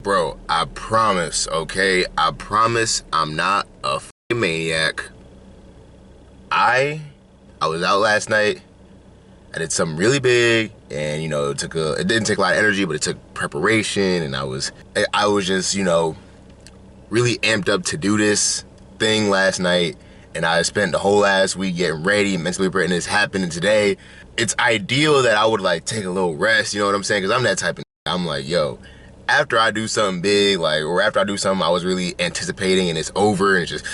Bro, I promise, okay? I promise I'm not a f***ing maniac. I was out last night. I did something really big, and it didn't take a lot of energy, but it took preparation, and I was just, really amped up to do this thing last night, and I spent the whole last week getting ready, mentally preparing. This happening today. It's ideal that I would take a little rest, you know what I'm saying? Because I'm that type of I'm like, yo, after I do something big, or after I do something I was really anticipating and it's over and it's just,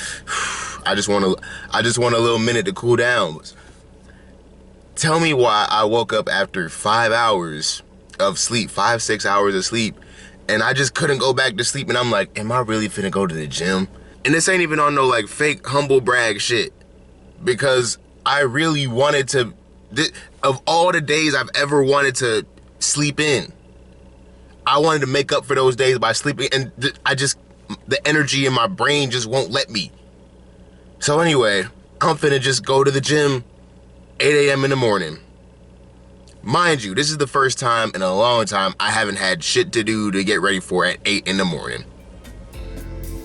I just want a little minute to cool down. Tell me why I woke up after 5 hours of sleep, 5-6 hours of sleep, and I just couldn't go back to sleep, and I'm like, am I really finna go to the gym? And this ain't even on no fake humble brag shit, because I really wanted to, of all the days I've ever wanted to sleep in, I wanted to make up for those days by sleeping, and the energy in my brain just won't let me. So anyway, I'm finna just go to the gym 8 a.m. in the morning. Mind you, this is the first time in a long time I haven't had shit to do to get ready for at 8 in the morning.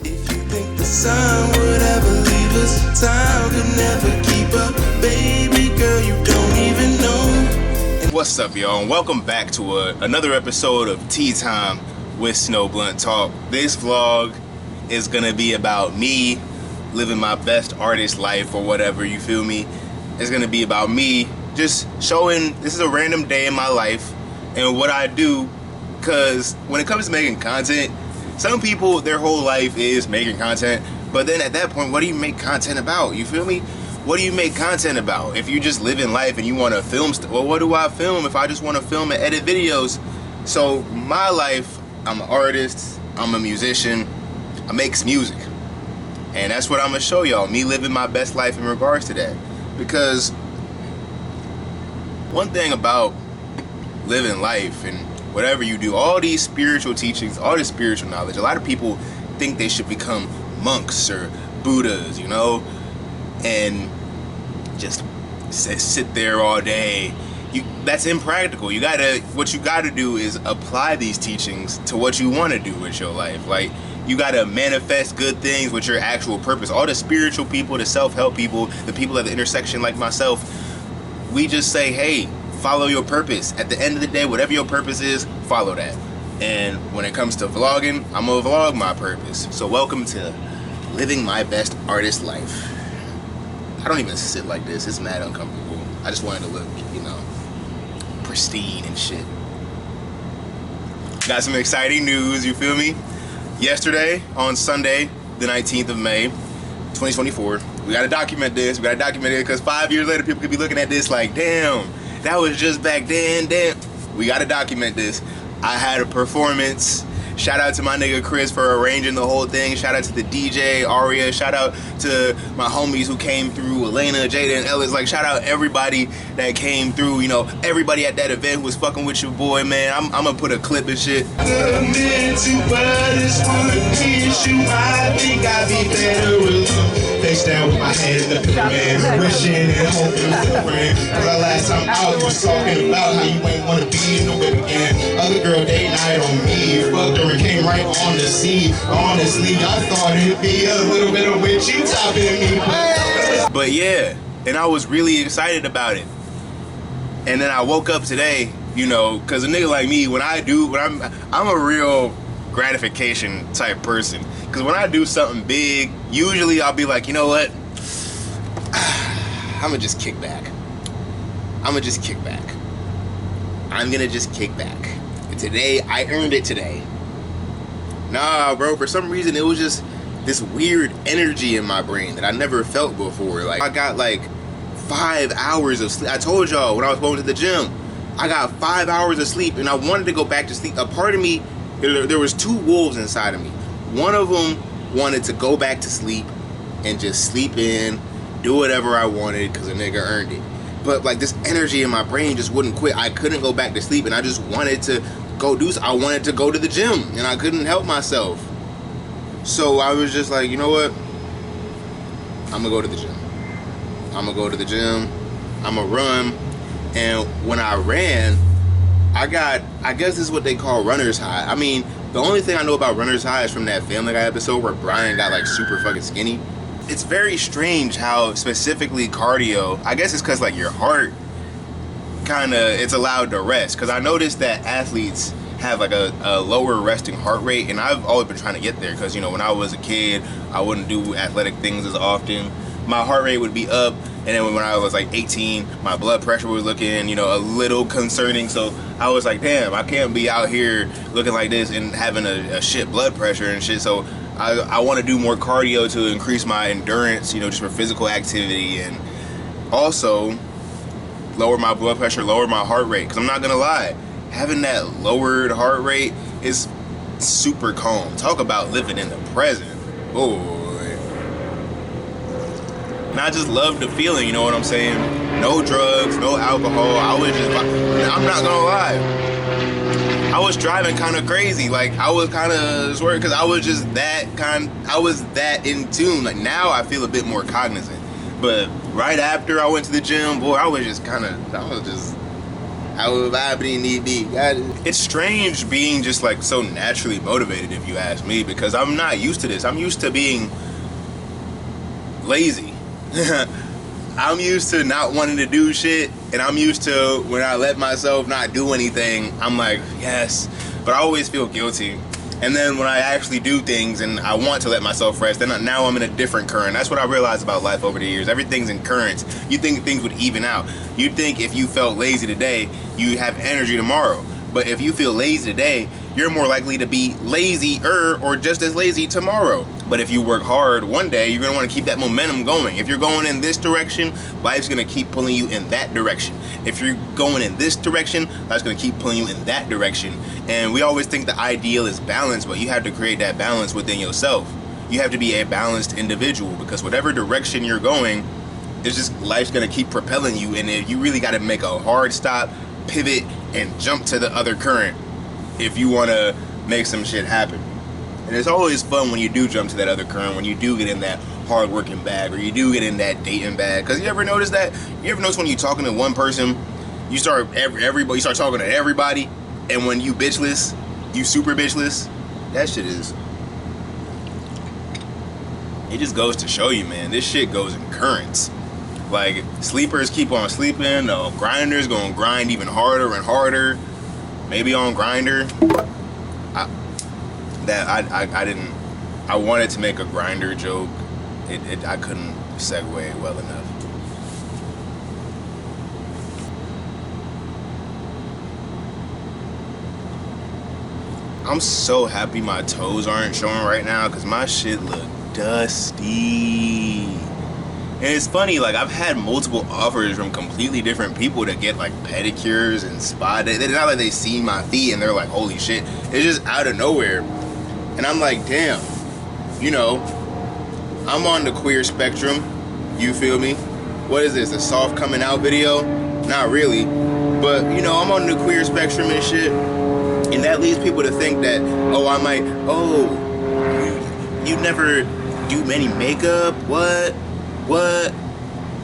If you think the sun would ever leave us, time could never keep up. Baby girl, you don't even know. What's up, y'all, and welcome back to another episode of Tea Time with SNOWBLUNT TALK. This vlog is gonna be about me living my best artist life or whatever, you feel me? It's gonna be about me just showing this is a random day in my life and what I do, because when it comes to making content, some people, their whole life is making content, but then at that point, what do you make content about? You feel me? What do you make content about? If you just live in life and you want to film well, what do I film if I just want to film and edit videos? So my life, I'm an artist, I'm a musician, I make music, and that's what I'm gonna show y'all, me living my best life in regards to that. Because one thing about living life and whatever you do, all these spiritual teachings, all this spiritual knowledge, a lot of people think they should become monks or Buddhas, and just sit there all day. That's impractical. What you gotta do is apply these teachings to what you want to do with your life. You gotta manifest good things with your actual purpose. All the spiritual people, the self-help people, the people at the intersection like myself, we just say, hey, follow your purpose. At the end of the day, whatever your purpose is, follow that. And when it comes to vlogging, I'm gonna vlog my purpose. So welcome to living my best artist life. I don't even sit like this. It's mad uncomfortable. I just wanted to look, pristine and shit. Got some exciting news, you feel me? Yesterday, on Sunday, the 19th of May, 2024, we gotta document this. We gotta document it because 5 years later, people could be looking at this like, damn, that was just back then, damn. We gotta document this. I had a performance. Shout out to my nigga Chris for arranging the whole thing. Shout out to the DJ, Aria. Shout out to my homies who came through, Elena, Jada, and Ellis. Shout out everybody that came through, everybody at that event who was fucking with your boy, man. I'm gonna put a clip and shit. Face down with my head in the pillow, man. Wishing and hoping for the rain. Cause the last time out, you was talking about how you ain't wanna be in the whip again. Other girl date night on me. Fucked her and came right on the sea. Honestly, I thought it'd be a little bit of witch you topping me. But yeah, and I was really excited about it. And then I woke up today, cause a nigga like me, I'm a real gratification type person. Cause when I do something big, usually I'll be like, you know what? I'ma just kick back. I'm gonna just kick back. And today, I earned it today. Nah, bro, for some reason it was just this weird energy in my brain that I never felt before. I got 5 hours of sleep. I told y'all when I was going to the gym, I got 5 hours of sleep and I wanted to go back to sleep. A part of me, there was two wolves inside of me. One of them wanted to go back to sleep and just sleep in, do whatever I wanted because a nigga earned it. But this energy in my brain just wouldn't quit. I couldn't go back to sleep and I just wanted to I wanted to go to the gym and I couldn't help myself. So I was just like, you know what? I'm gonna go to the gym. I'm gonna run. And when I ran, I guess this is what they call runner's high. I mean, The only thing I know about runner's high is from that Family Guy episode where Brian got like super fucking skinny. It's very strange how specifically cardio, I guess it's because like your heart kind of, it's allowed to rest. Because I noticed that athletes have like a lower resting heart rate, and I've always been trying to get there because, you know, when I was a kid, I wouldn't do athletic things as often. My heart rate would be up, and then when I was like 18, my blood pressure was looking, you know, a little concerning. So I was like, damn, I can't be out here looking like this and having a shit blood pressure and shit. So I want to do more cardio to increase my endurance, you know, just for physical activity, and also lower my blood pressure, lower my heart rate. Because I'm not gonna lie, having that lowered heart rate is super calm. Talk about living in the present. Oh, and I just love the feeling, you know what I'm saying? No drugs, no alcohol. I'm not gonna lie, I was driving kind of crazy. Like, I was kind of swearing because I was just I was that in tune. Like, now I feel a bit more cognizant. But right after I went to the gym, boy, I was vibing need be. It's strange being just like so naturally motivated, if you ask me, because I'm not used to this. I'm used to being lazy. I'm used to not wanting to do shit, and I'm used to when I let myself not do anything, I'm like, yes, but I always feel guilty. And then when I actually do things and I want to let myself rest, then now I'm in a different current. That's what I realized about life over the years. Everything's in currents. You think things would even out. You'd think if you felt lazy today, you have energy tomorrow. But if you feel lazy today, you're more likely to be lazier or just as lazy tomorrow. But if you work hard one day, you're gonna wanna keep that momentum going. If you're going in this direction, life's gonna keep pulling you in that direction. If you're going in this direction, life's gonna keep pulling you in that direction. And we always think the ideal is balance, but you have to create that balance within yourself. You have to be a balanced individual, because whatever direction you're going, it's just life's gonna keep propelling you, and you really gotta make a hard stop, pivot, and jump to the other current if you wanna make some shit happen. And it's always fun when you do jump to that other current, when you do get in that hard-working bag, or you do get in that dating bag. Because you ever notice that? You ever notice when you're talking to one person, you start you start talking to everybody, and when you bitchless, you super bitchless, that shit is... It just goes to show you, man, this shit goes in currents. Like, sleepers keep on sleeping, grinders gonna grind even harder and harder. Maybe on Grinder. I wanted to make a Grinder joke. I couldn't segue well enough. I'm so happy my toes aren't showing right now, because my shit look dusty. And it's funny, like, I've had multiple offers from completely different people to get like pedicures and spa day. It's not like they see my feet and they're like, holy shit. It's just out of nowhere. And I'm like, damn, you know, I'm on the queer spectrum. You feel me? What is this, a soft coming out video? Not really. But, you know, I'm on the queer spectrum and shit. And that leads people to think that, you never do any makeup? What?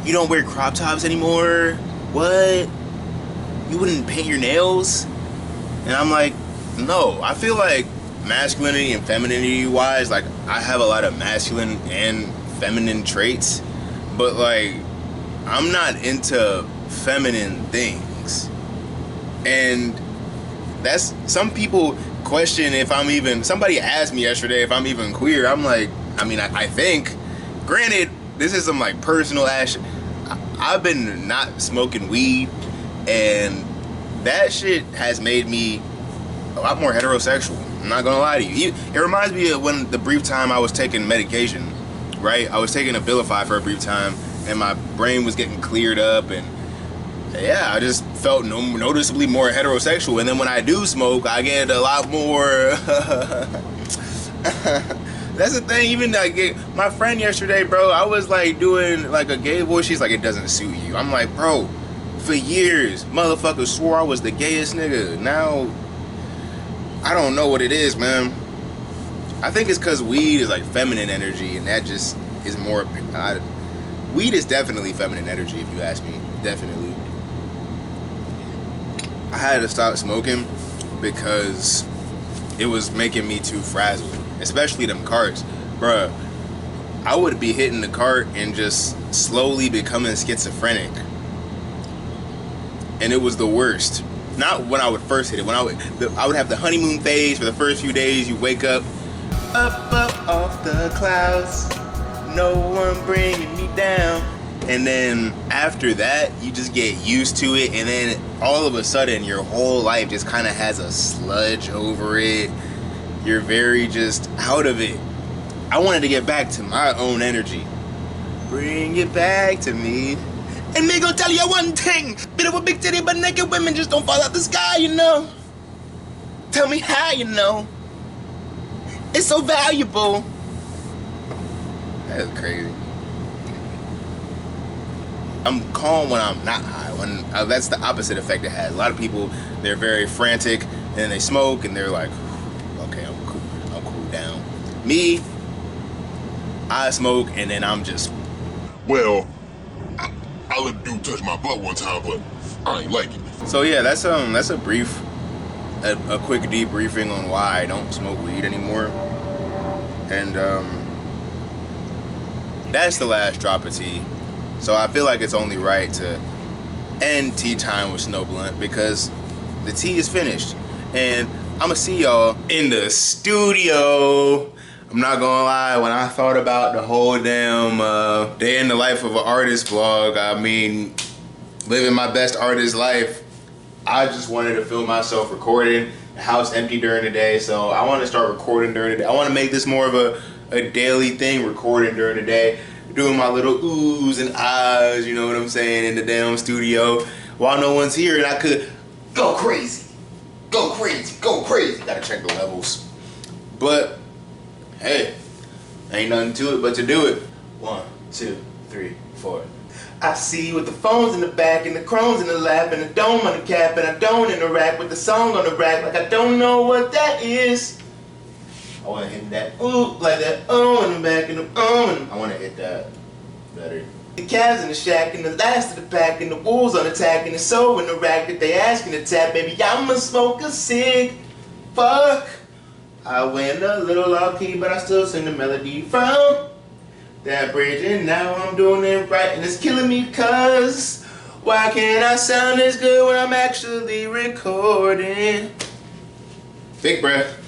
You don't wear crop tops anymore? What? You wouldn't paint your nails? And I'm like, no. I feel like masculinity and femininity wise, like, I have a lot of masculine and feminine traits, but like, I'm not into feminine things. And that's, some people question if I'm even, somebody asked me yesterday if I'm even queer. I'm like, I think, granted, this is some like personal ass shit. I've been not smoking weed, and that shit has made me a lot more heterosexual. I'm not gonna lie to you. It reminds me of when the brief time I was taking medication, right? I was taking Abilify for a brief time, and my brain was getting cleared up, and yeah, I just felt noticeably more heterosexual. And then when I do smoke, I get a lot more... That's the thing, even like, my friend yesterday, bro, I was like doing like a gay voice. She's like, it doesn't suit you. I'm like, bro, for years, motherfuckers swore I was the gayest nigga. Now, I don't know what it is, man. I think it's because weed is like feminine energy, and that just is more... weed is definitely feminine energy, if you ask me. Definitely. I had to stop smoking because it was making me too frazzled, especially them carts, bruh. I would be hitting the cart and just slowly becoming schizophrenic, and it was the worst. Not when I would first hit it. When I would have the honeymoon phase for the first few days. You wake up off the clouds, no one bringing me down. And then after that, you just get used to it, and then all of a sudden, your whole life just kind of has a sludge over it. You're very just out of it. I wanted to get back to my own energy. Bring it back to me. And me gonna tell you one thing. Bit of a big titty but naked women just don't fall out the sky, you know. Tell me how you know. It's so valuable. That is crazy. I'm calm when I'm not high. When that's the opposite effect it has. A lot of people, they're very frantic and then they smoke and they're like, okay, I'm cool down. Me, I smoke and then I'm just, well, I let a dude touch my butt one time, but I ain't like it. So yeah, that's a quick debriefing on why I don't smoke weed anymore. And that's the last drop of tea. So I feel like it's only right to end tea time with Snow Blunt because the tea is finished. And I'ma see y'all in the studio. I'm not gonna lie, when I thought about the whole damn day in the life of an artist vlog, I mean, living my best artist life, I just wanted to film myself recording, the house empty during the day, so I want to start recording during the day. I want to make this more of a daily thing, recording during the day, doing my little oohs and ahs, you know what I'm saying, in the damn studio, while no one's here, and I could go crazy. Gotta check the levels. But hey, ain't nothing to it but to do it. 1, 2, 3, 4. I see with the phones in the back and the chromes in the lap and the dome on the cap, and I don't interact with the song on the rack like I don't know what that is. I want to hit that ooh like that in the back and the and I want to hit that better. The calves in the shack and the last of the pack and the wolves on attack and the soul in the rack that they asking to tap. Baby, I'ma smoke a cig. Fuck. I went a little off key, but I still sing the melody from that bridge, and now I'm doing it right, and it's killing me, cause why can't I sound as good when I'm actually recording? Big breath.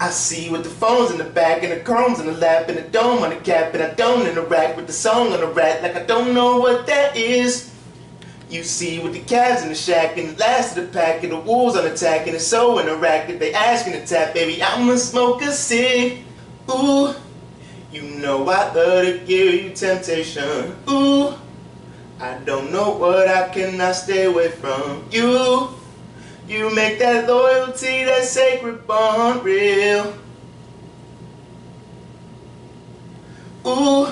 I see with the phones in the back and the chromes in the lap and the dome on the cap, and I don't interact with the song on the rack like I don't know what that is. You see with the calves in the shack and the last of the pack and the wolves on attack and the soul in the rack that they asking to tap. Baby, I'ma smoke a cig. Ooh, you know I love to give you temptation. Ooh, I don't know what I cannot stay away from. You make that loyalty, that sacred bond real. Ooh,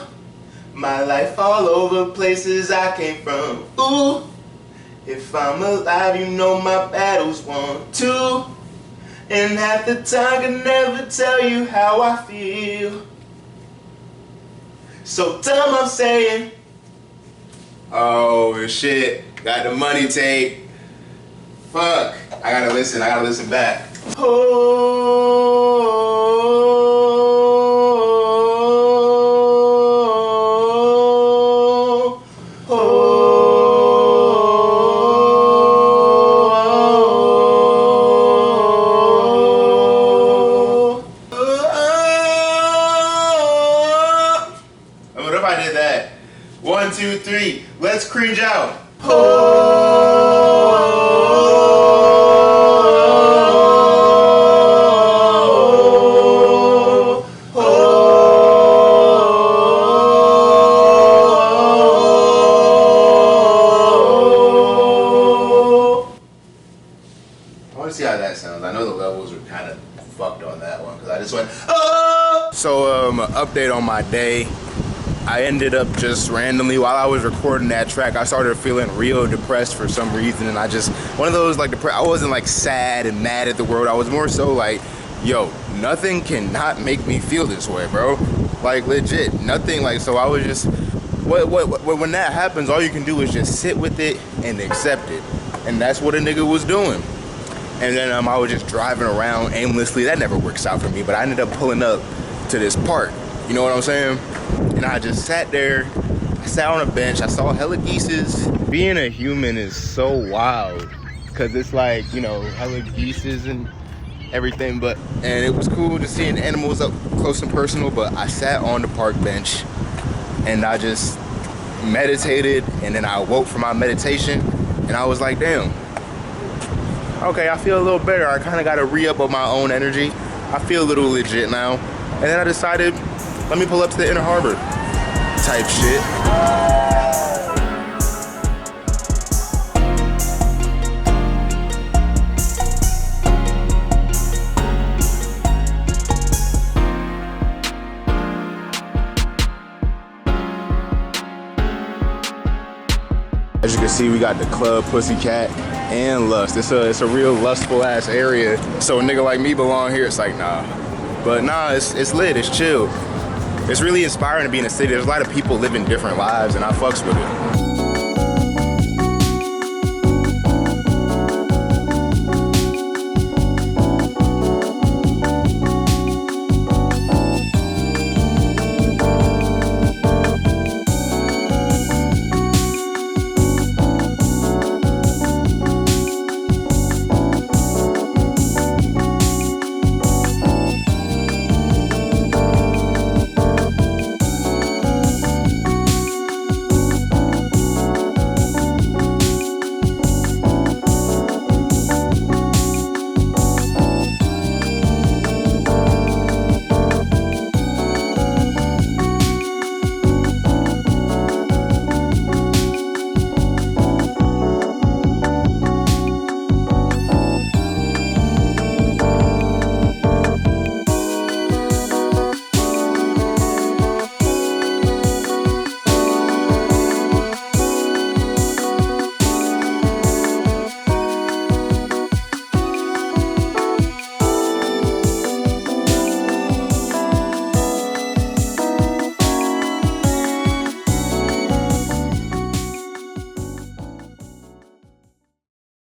my life all over places I came from. Ooh, if I'm alive, you know my battles won too. And half the time I can never tell you how I feel. So dumb I'm saying, oh shit, got the money tape. Fuck, I gotta listen back. What if I did that? 1, 2, 3, let's cringe out. See how that sounds. I know the levels are kind of fucked on that one because I just went, oh! So, update on my day. I ended up just randomly, while I was recording that track, I started feeling real depressed for some reason, and I just, one of those, like, I wasn't, like, sad and mad at the world. I was more so like, yo, nothing cannot make me feel this way, bro. Like, legit, nothing, like, so I was just, when that happens, all you can do is just sit with it and accept it. And that's what a nigga was doing. And then I was just driving around aimlessly. That never works out for me, but I ended up pulling up to this park. You know what I'm saying? And I just sat there. I sat on a bench. I saw hella geeses. Being a human is so wild because it's like, you know, hella geeses and everything. And it was cool to seeing animals up close and personal. But I sat on the park bench and I just meditated. And then I woke from my meditation and I was like, damn. Okay, I feel a little better. I kind of got to re-up on my own energy. I feel a little legit now. And then I decided, let me pull up to the Inner Harbor type shit. As you can see, we got the Club Pussycat and Lust. It's a real lustful ass area. So a nigga like me belong here. It's like, nah. But nah, it's lit, it's chill. It's really inspiring to be in a city. There's a lot of people living different lives and I fucks with it.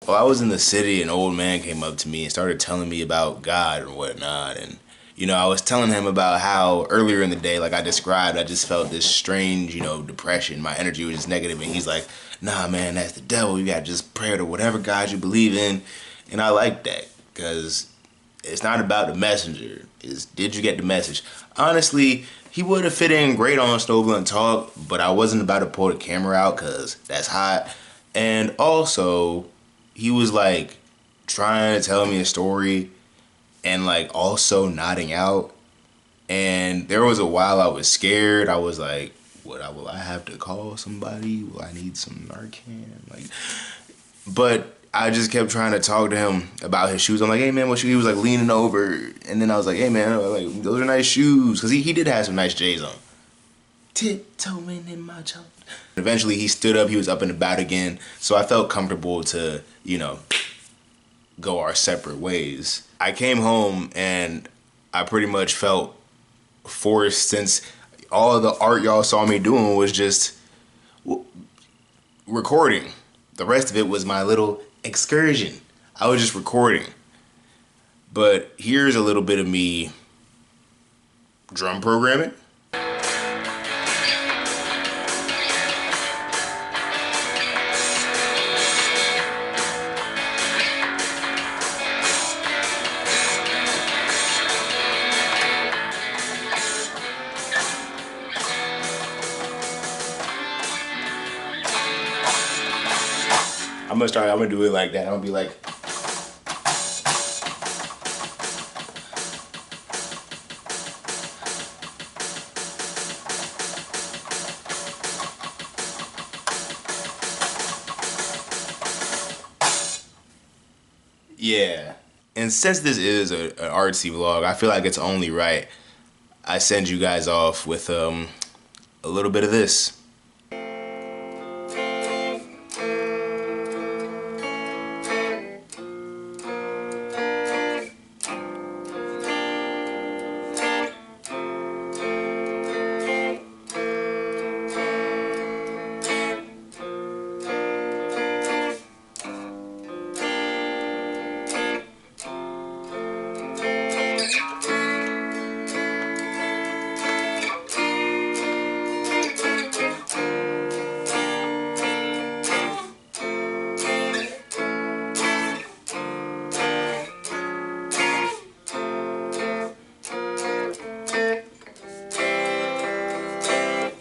Well, I was in the city, an old man came up to me and started telling me about God and whatnot. And, you know, I was telling him about how earlier in the day, like I described, I just felt this strange, you know, depression. My energy was just negative. And he's like, nah, man, that's the devil. You got to just pray to whatever God you believe in. And I like that because it's not about the messenger. It's did you get the message? Honestly, he would have fit in great on SNOWBLUNT Talk, but I wasn't about to pull the camera out because that's hot. And also, he was like trying to tell me a story and like also nodding out. And there was a while I was scared. I was like, will I have to call somebody? Will I need some Narcan? Like, but I just kept trying to talk to him about his shoes. I'm like, hey man, what shoes? He was like leaning over. And then I was like, hey man, like, those are nice shoes. Cause he did have some nice J's on. Tiptoeing in my child. Eventually he stood up, he was up and about again. So I felt comfortable to, you know, go our separate ways. I came home and I pretty much felt forced, since all of the art y'all saw me doing was just recording. The rest of it was my little excursion. I was just recording. But here's a little bit of me drum programming. I'm gonna do it like that. I'm gonna be like, yeah. And since this is an artsy vlog, I feel like it's only right I send you guys off with a little bit of this.